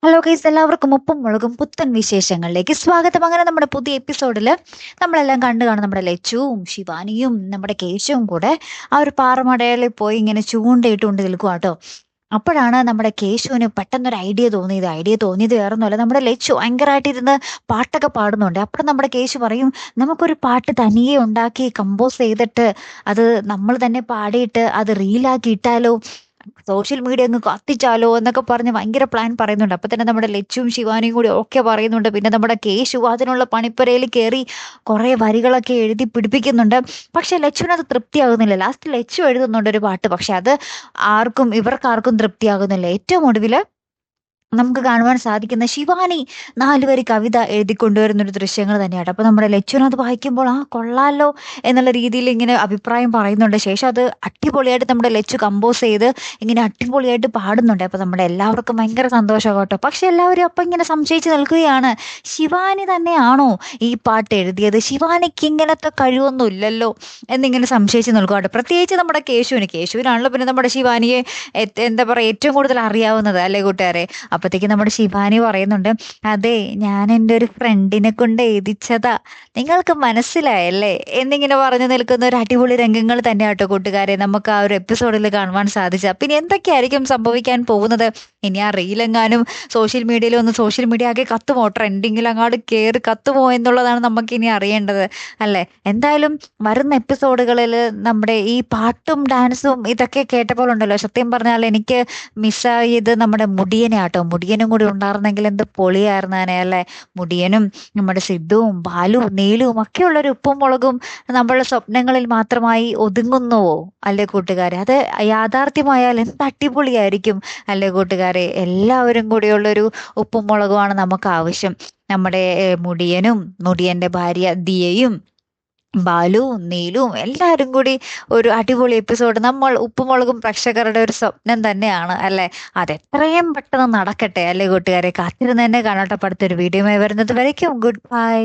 Hello guys, എല്ലാവർക്കും ഉപ്പും മുളകും പുത്തൻ വിശേഷങ്ങളിലേക്ക് സ്വാഗതം. അങ്ങനെ നമ്മുടെ പുതിയ എപ്പിസോഡിൽ നമ്മളെല്ലാം കണ്ടു കാണും. നമ്മുടെ ലച്ചുവും ശിവാനിയും നമ്മുടെ കേശവും കൂടെ ആ ഒരു പാറമടയിൽ പോയി ഇങ്ങനെ ചൂണ്ടയിട്ടുകൊണ്ട് നിൽക്കുക കേട്ടോ. അപ്പോഴാണ് നമ്മുടെ കേശുവിന് പെട്ടെന്നൊരു ഐഡിയ തോന്നിയത് വേറൊന്നുമല്ല, നമ്മുടെ ലച്ചു ഭയങ്കരമായിട്ട് ഇരുന്ന് പാട്ടൊക്കെ പാടുന്നുണ്ട്. അപ്പോൾ നമ്മുടെ കേശു പറയും, നമുക്കൊരു പാട്ട് തനിയെ ഉണ്ടാക്കി കമ്പോസ് ചെയ്തിട്ട് അത് നമ്മൾ തന്നെ പാടിയിട്ട് അത് റീലാക്കി ഇട്ടാലോ, സോഷ്യൽ മീഡിയ അങ്ങ് കത്തിച്ചാലോ എന്നൊക്കെ പറഞ്ഞ് ഭയങ്കര പ്ലാൻ പറയുന്നുണ്ട്. അപ്പൊ തന്നെ നമ്മുടെ ലച്ചുവും ശിവാനിയും കൂടി ഒക്കെ പറയുന്നുണ്ട്. പിന്നെ നമ്മുടെ കേശു അതിനുള്ള പണിപ്പുരയിൽ കയറി കുറെ വരികളൊക്കെ എഴുതി പിടിപ്പിക്കുന്നുണ്ട്. പക്ഷെ ലച്ചുവിനത് തൃപ്തിയാകുന്നില്ല. ലാസ്റ്റ് ലച്ചു എഴുതുന്നുണ്ട് ഒരു പാട്ട്, പക്ഷെ അത് ഇവർക്കാർക്കും തൃപ്തിയാകുന്നില്ല. ഏറ്റവും ഒടുവില് നമുക്ക് കാണുവാൻ സാധിക്കുന്ന ശിവാനി 4 വരി കവിത എഴുതിക്കൊണ്ടുവരുന്ന ഒരു ദൃശ്യങ്ങൾ തന്നെയാണ്. അപ്പൊ നമ്മുടെ ലച്ചുവിനത് വായിക്കുമ്പോൾ കൊള്ളാലോ എന്നുള്ള രീതിയിൽ ഇങ്ങനെ അഭിപ്രായം പറയുന്നുണ്ട്. ശേഷം അത് അടിപൊളിയായിട്ട് നമ്മുടെ ലച്ചു കമ്പോസ് ചെയ്ത് ഇങ്ങനെ അടിപൊളിയായിട്ട് പാടുന്നുണ്ട്. അപ്പൊ നമ്മുടെ എല്ലാവർക്കും ഭയങ്കര സന്തോഷമാണ് കേട്ടോ. പക്ഷെ എല്ലാവരും അപ്പൊ ഇങ്ങനെ സംശയിച്ച് നിൽക്കുകയാണ്, ശിവാനി തന്നെയാണോ ഈ പാട്ട് എഴുതിയത്? ശിവാനിക്ക് ഇങ്ങനത്തെ കഴിവൊന്നും ഇല്ലല്ലോ എന്നിങ്ങനെ സംശയിച്ച് നിൽക്കുക കേട്ടോ. പ്രത്യേകിച്ച് നമ്മുടെ കേശുവിനാണല്ലോ പിന്നെ നമ്മുടെ ശിവാനിയെ എന്താ പറയുക ഏറ്റവും കൂടുതൽ അറിയാവുന്നത്, അല്ലേ കൂട്ടുകാരെ? അപ്പത്തേക്ക് നമ്മുടെ ശിവാനി പറയുന്നുണ്ട്, അതെ, ഞാൻ എൻ്റെ ഒരു ഫ്രണ്ടിനെ കൊണ്ട് എഴുതിച്ചതാ, നിങ്ങൾക്ക് മനസ്സിലായല്ലേ എന്നിങ്ങനെ പറഞ്ഞു നിൽക്കുന്ന ഒരു അടിപൊളി രംഗങ്ങൾ തന്നെ കേട്ടോ കൂട്ടുകാരെ നമുക്ക് ആ ഒരു എപ്പിസോഡിൽ കാണുവാൻ സാധിച്ച. പിന്നെ എന്തൊക്കെയായിരിക്കും സംഭവിക്കാൻ പോകുന്നത്? ഇനി ആ റീലെങ്ങാനും സോഷ്യൽ മീഡിയ ആകെ കത്തുമോ, ട്രെൻഡിങ്ങിൽ അങ്ങോട്ട് കയറി കത്തുമോ എന്നുള്ളതാണ് നമുക്കിനി അറിയേണ്ടത്, അല്ലേ? എന്തായാലും വരുന്ന എപ്പിസോഡുകളിൽ നമ്മുടെ ഈ പാട്ടും ഡാൻസും ഇതൊക്കെ കേട്ടപ്പോൾ ഉണ്ടല്ലോ, സത്യം പറഞ്ഞാൽ എനിക്ക് മിസ്സായത് നമ്മുടെ മുടിയനെ ആട്ടോ. മുടിയനും കൂടി ഉണ്ടായിരുന്നെങ്കിൽ എന്ത് പൊളിയായിരുന്നേനെ, അല്ലേ? മുടിയനും നമ്മുടെ സിദ്ധുവും ബാലുവും നീലുവും ഒക്കെ ഉള്ളൊരു ഉപ്പും മുളകും നമ്മളുടെ സ്വപ്നങ്ങളിൽ മാത്രമായി ഒതുങ്ങുന്നുവോ, അല്ലേ കൂട്ടുകാരെ? അത് യാഥാർത്ഥ്യമായാൽ എന്ത് അടിപൊളിയായിരിക്കും, അല്ലേ കൂട്ടുകാരെ? എല്ലാവരും കൂടിയുള്ളൊരു ഉപ്പും മുളകുമാണ് നമുക്ക് ആവശ്യം. നമ്മുടെ മുടിയന്റെ ഭാര്യ ദിയയും ബാലുവും നീലുവും എല്ലാവരും കൂടി ഒരു അടിപൊളി എപ്പിസോഡ് നമ്മൾ ഉപ്പുമുളകും പ്രേക്ഷകരുടെ ഒരു സ്വപ്നം തന്നെയാണ്, അല്ലെ? അതെത്രയും പെട്ടെന്ന് നടക്കട്ടെ, അല്ലേ കൂട്ടുകാരെ? കാത്തിരുന്ന് തന്നെ കാണട്ടെ. അടുത്തൊരു വീഡിയോയുമായി വരുന്നത് വരയ്ക്കും ഗുഡ് ബൈ.